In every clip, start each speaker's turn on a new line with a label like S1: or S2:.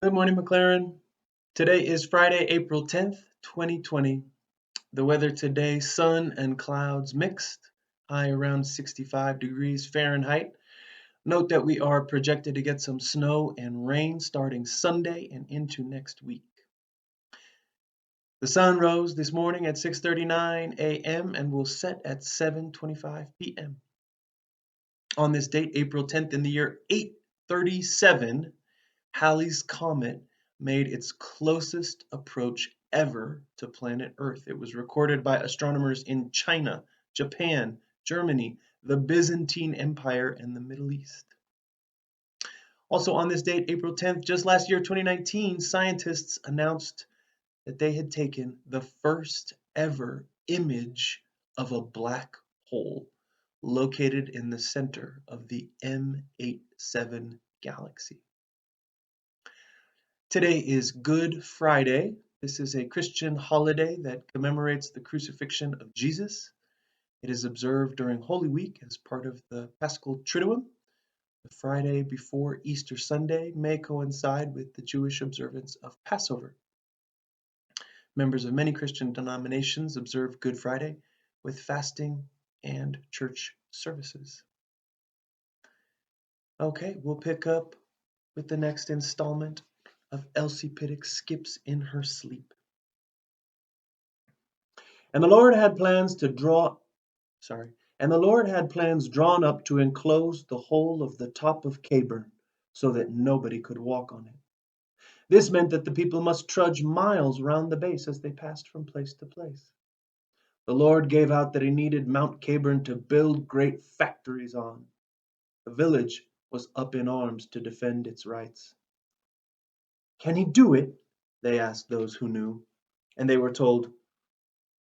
S1: Good morning, MacLaren. Today is Friday, April 10th, 2020. The weather today, sun and clouds mixed, high around 65 degrees Fahrenheit. Note that we are projected to get some snow and rain starting Sunday and into next week. The sun rose this morning at 6:39 a.m. and will set at 7:25 p.m. On this date, April 10th, in the year 837, Halley's Comet made its closest approach ever to planet Earth. It was recorded by astronomers in China, Japan, Germany, the Byzantine Empire, and the Middle East. Also on this date, April 10th, just last year, 2019, scientists announced that they had taken the first ever image of a black hole located in the center of the M87 galaxy. Today is Good Friday. This is a Christian holiday that commemorates the crucifixion of Jesus. It is observed during Holy Week as part of the Paschal Triduum. The Friday before Easter Sunday may coincide with the Jewish observance of Passover. Members of many Christian denominations observe Good Friday with fasting and church services. Okay, we'll pick up with the next installment of Elsie Piddock Skips in Her Sleep. And the Lord had plans drawn up to enclose the whole of the top of Caburn, so that nobody could walk on it. This meant that the people must trudge miles round the base as they passed from place to place. The Lord gave out that he needed Mount Caburn to build great factories on. The village was up in arms to defend its rights. Can he do it? They asked those who knew, and they were told,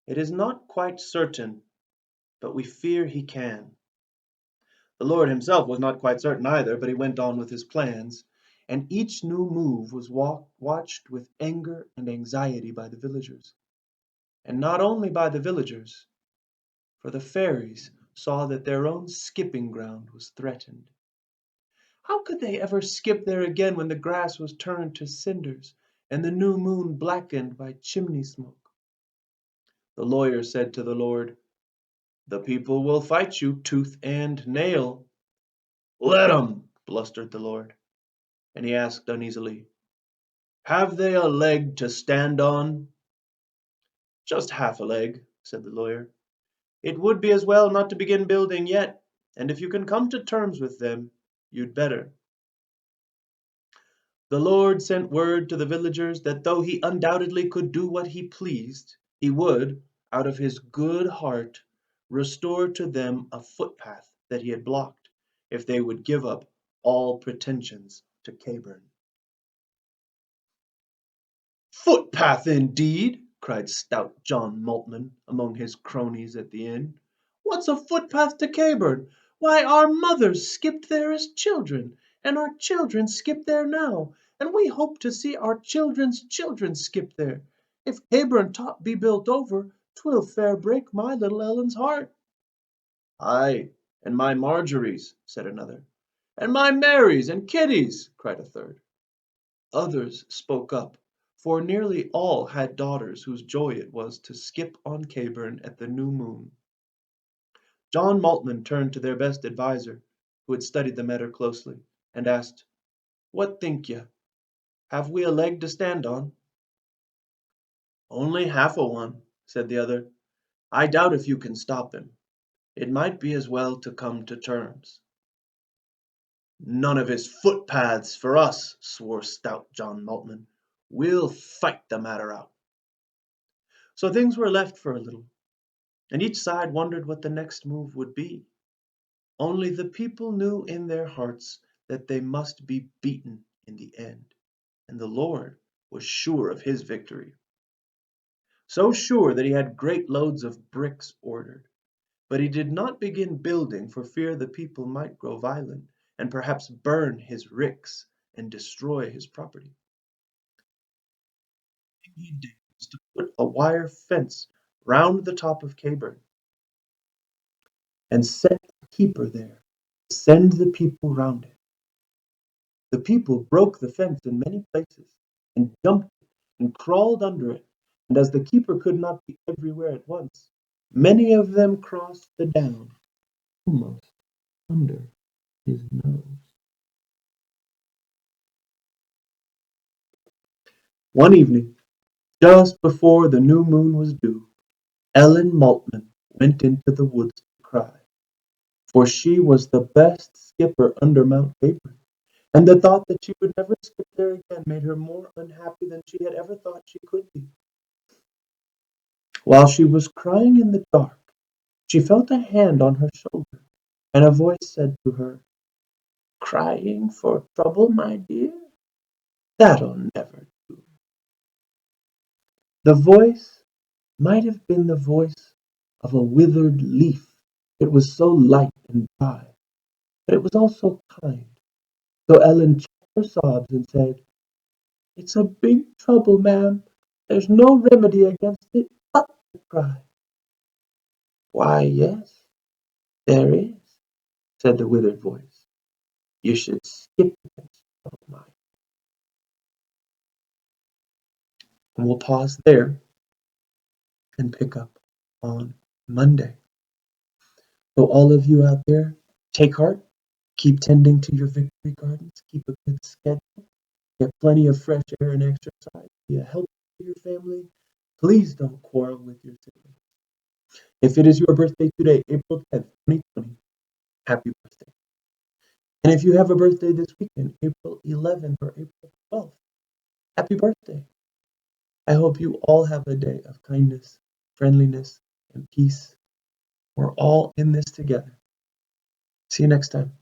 S1: it is not quite certain, but we fear he can. The Lord himself was not quite certain either, but he went on with his plans, and each new move was watched with anger and anxiety by the villagers. And not only by the villagers, for the fairies saw that their own skipping ground was threatened. How could they ever skip there again when the grass was turned to cinders and the new moon blackened by chimney smoke? The lawyer said to the Lord, the people will fight you tooth and nail. Let 'em, blustered the Lord, and he asked uneasily, have they a leg to stand on? Just half a leg, said the lawyer. It would be as well not to begin building yet, and if you can come to terms with them, you'd better. The Lord sent word to the villagers that though he undoubtedly could do what he pleased, he would, out of his good heart, restore to them a footpath that he had blocked, if they would give up all pretensions to Caburn. Footpath indeed, cried stout John Maltman among his cronies at the inn. What's a footpath to Caburn? Why, our mothers skipped there as children, and our children skip there now, and we hope to see our children's children skip there. If Caburn top be built over, 'twill fair break my little Ellen's heart. Ay, and my Marjorie's, said another. And my Mary's and Kitty's, cried a third. Others spoke up, for nearly all had daughters whose joy it was to skip on Caburn at the new moon. John Maltman turned to their best adviser, who had studied the matter closely, and asked, what think ye? Have we a leg to stand on? Only half a one, said the other. I doubt if you can stop him. It might be as well to come to terms. None of his footpaths for us, swore stout John Maltman. We'll fight the matter out. So things were left for a little, and each side wondered what the next move would be. Only the people knew in their hearts that they must be beaten in the end, and the Lord was sure of his victory. So sure that he had great loads of bricks ordered, but he did not begin building for fear the people might grow violent, and perhaps burn his ricks and destroy his property. The thing he did was to put a wire fence round the top of Caburn, and set a keeper there to send the people round it. The people broke the fence in many places, and jumped it, and crawled under it, and as the keeper could not be everywhere at once, many of them crossed the down almost under his nose. One evening, just before the new moon was due, Ellen Maltman went into the woods to cry, for she was the best skipper under Mount Tabor, and the thought that she would never skip there again made her more unhappy than she had ever thought she could be. While she was crying in the dark, she felt a hand on her shoulder, and a voice said to her, "Crying for trouble, my dear? That'll never do." The voice might have been the voice of a withered leaf, it was so light and dry, but it was also kind. So Ellen checked her sobs and said, "It's a big trouble, ma'am. There's no remedy against it but to cry." "Why, yes, there is," said the withered voice. "You should skip against trouble, mind." And we'll pause there and pick up on Monday. So all of you out there, take heart, keep tending to your victory gardens, keep a good schedule, get plenty of fresh air and exercise, be a help to your family. Please don't quarrel with your siblings. If it is your birthday today, April 10th, 2020, happy birthday. And if you have a birthday this weekend, April 11th or April 12th, happy birthday. I hope you all have a day of kindness, friendliness, and peace. We're all in this together. See you next time.